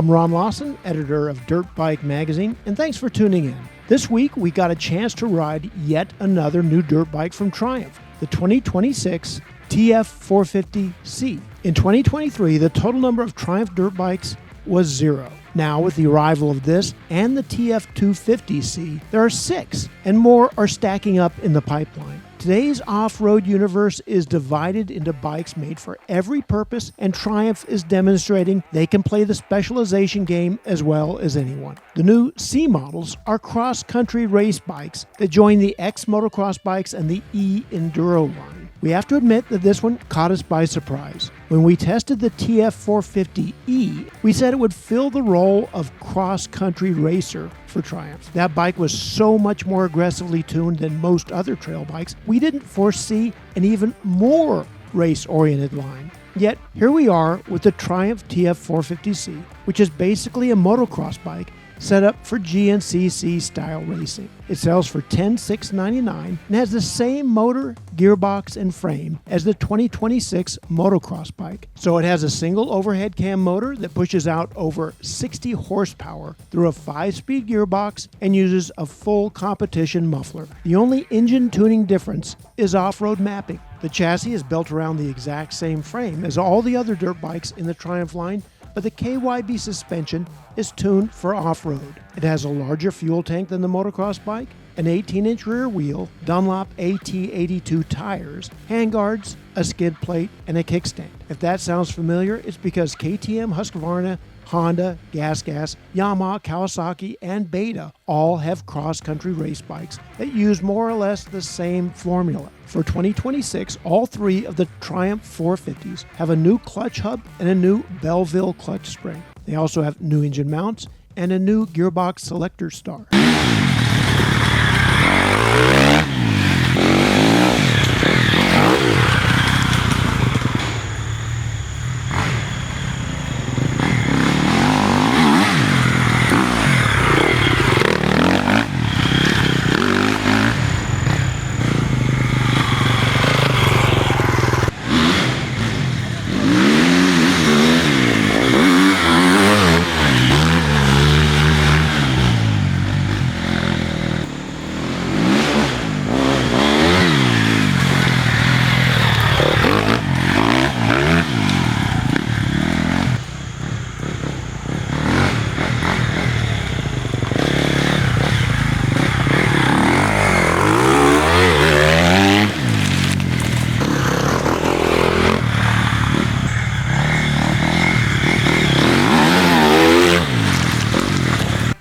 I'm Ron Lawson, editor of Dirtbike magazine, and thanks for tuning in. This week, we got a chance to ride yet another new dirt bike from Triumph, the 2026 TF450C. In 2023, the total number of Triumph dirt bikes was 0. Now, with the arrival of this and the TF250C, there are 6, and more are stacking up in the pipeline. Today's off-road universe is divided into bikes made for every purpose, and Triumph is demonstrating they can play the specialization game as well as anyone. The new C models are cross-country race bikes that join the X motocross bikes and the E Enduro line. We have to admit that this one caught us by surprise. When we tested the TF450E, we said it would fill the role of cross-country racer for Triumph. That bike was so much more aggressively tuned than most other trail bikes, we didn't foresee an even more race-oriented line. Yet, here we are with the Triumph TF450C, which is basically a motocross bike set up for GNCC style racing. It sells for $10,699 and has the same motor, gearbox, and frame as the 2026 motocross bike. So it has a single overhead cam motor that pushes out over 60 horsepower through a 5-speed gearbox and uses a full competition muffler. The only engine tuning difference is off-road mapping. The chassis is built around the exact same frame as all the other dirt bikes in the Triumph line, but the KYB suspension is tuned for off-road. It has a larger fuel tank than the motocross bike, an 18-inch rear wheel, Dunlop AT82 tires, handguards, a skid plate, and a kickstand. If that sounds familiar, it's because KTM, Husqvarna, Honda, Gas, Yamaha, Kawasaki, and Beta all have cross-country race bikes that use more or less the same formula. For 2026, all 3 of the Triumph 450s have a new clutch hub and a new Belleville clutch spring. They also have new engine mounts and a new gearbox selector star.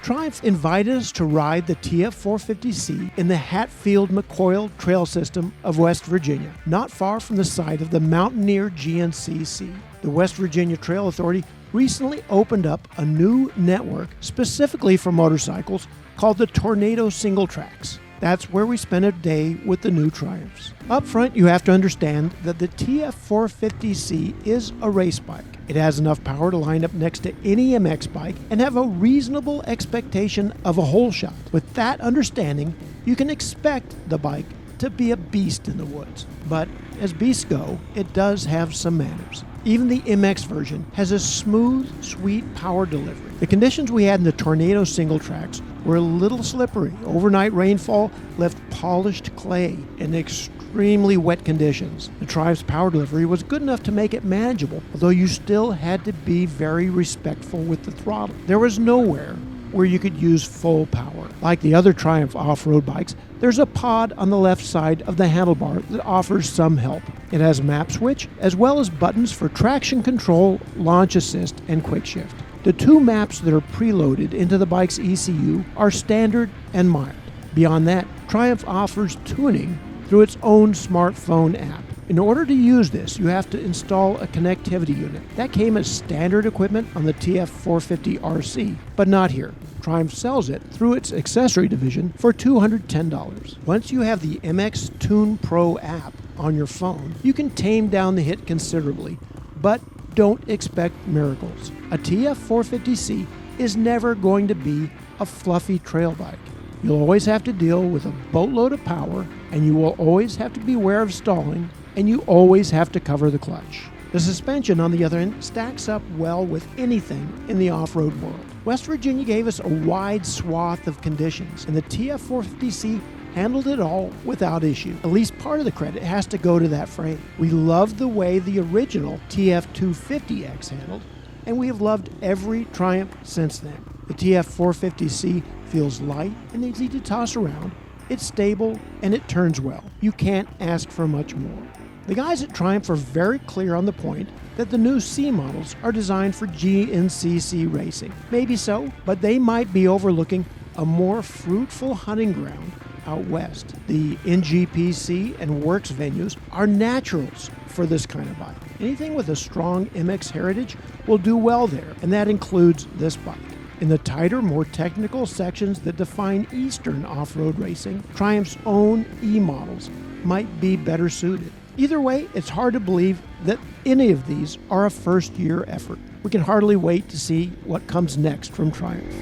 Triumph invited us to ride the TF450C in the Hatfield-McCoyle Trail System of West Virginia, not far from the site of the Mountaineer GNCC. The West Virginia Trail Authority recently opened up a new network specifically for motorcycles called the Tornado Single Tracks. That's where we spent a day with the new Triumphs. Up front, you have to understand that the TF450C is a race bike. It has enough power to line up next to any MX bike and have a reasonable expectation of a hole shot. With that understanding, you can expect the bike to be a beast in the woods. But as beasts go, it does have some manners. Even the MX version has a smooth, sweet power delivery. The conditions we had in the Tornado Single Tracks were a little slippery. Overnight rainfall left polished clay in extremely wet conditions. The Triumph's power delivery was good enough to make it manageable, although you still had to be very respectful with the throttle. There was nowhere where you could use full power. Like the other Triumph off-road bikes, there's a pod on the left side of the handlebar that offers some help. It has a map switch, as well as buttons for traction control, launch assist, and quick shift. The 2 maps that are preloaded into the bike's ECU are standard and mild. Beyond that, Triumph offers tuning through its own smartphone app. In order to use this, you have to install a connectivity unit. That came as standard equipment on the TF450RC, but not here. Triumph sells it through its accessory division for $210. Once you have the MX Tune Pro app on your phone, you can tame down the hit considerably, but don't expect miracles. A TF450C is never going to be a fluffy trail bike. You'll always have to deal with a boatload of power, and you will always have to beware of stalling, and you always have to cover the clutch. The suspension, on the other hand, stacks up well with anything in the off-road world. West Virginia gave us a wide swath of conditions, and the TF450C handled it all without issue. At least part of the credit has to go to that frame. We loved the way the original TF250X handled, and we have loved every Triumph since then. The TF450C feels light and easy to toss around. It's stable and it turns well. You can't ask for much more. The guys at Triumph are very clear on the point that the new C models are designed for GNCC racing. Maybe so, but they might be overlooking a more fruitful hunting ground out west. The NGPC and Works venues are naturals for this kind of bike. Anything with a strong MX heritage will do well there, and that includes this bike. In the tighter, more technical sections that define Eastern off-road racing, Triumph's own E models might be better suited. Either way, it's hard to believe that any of these are a first-year effort. We can hardly wait to see what comes next from Triumph.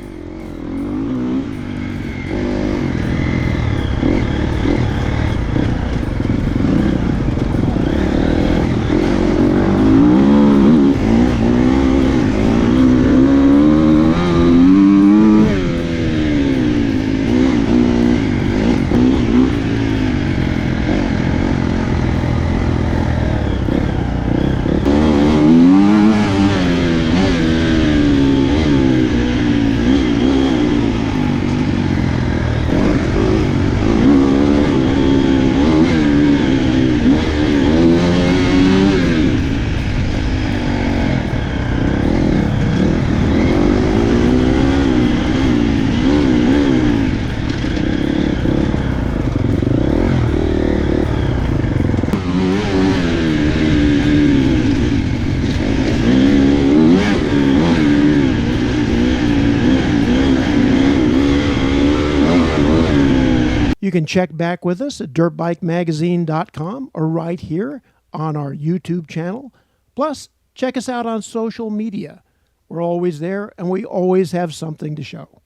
You can check back with us at dirtbikemagazine.com or right here on our YouTube channel. Plus, check us out on social media. We're always there, and we always have something to show.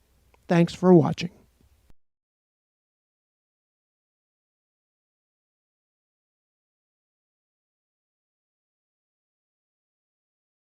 Thanks for watching.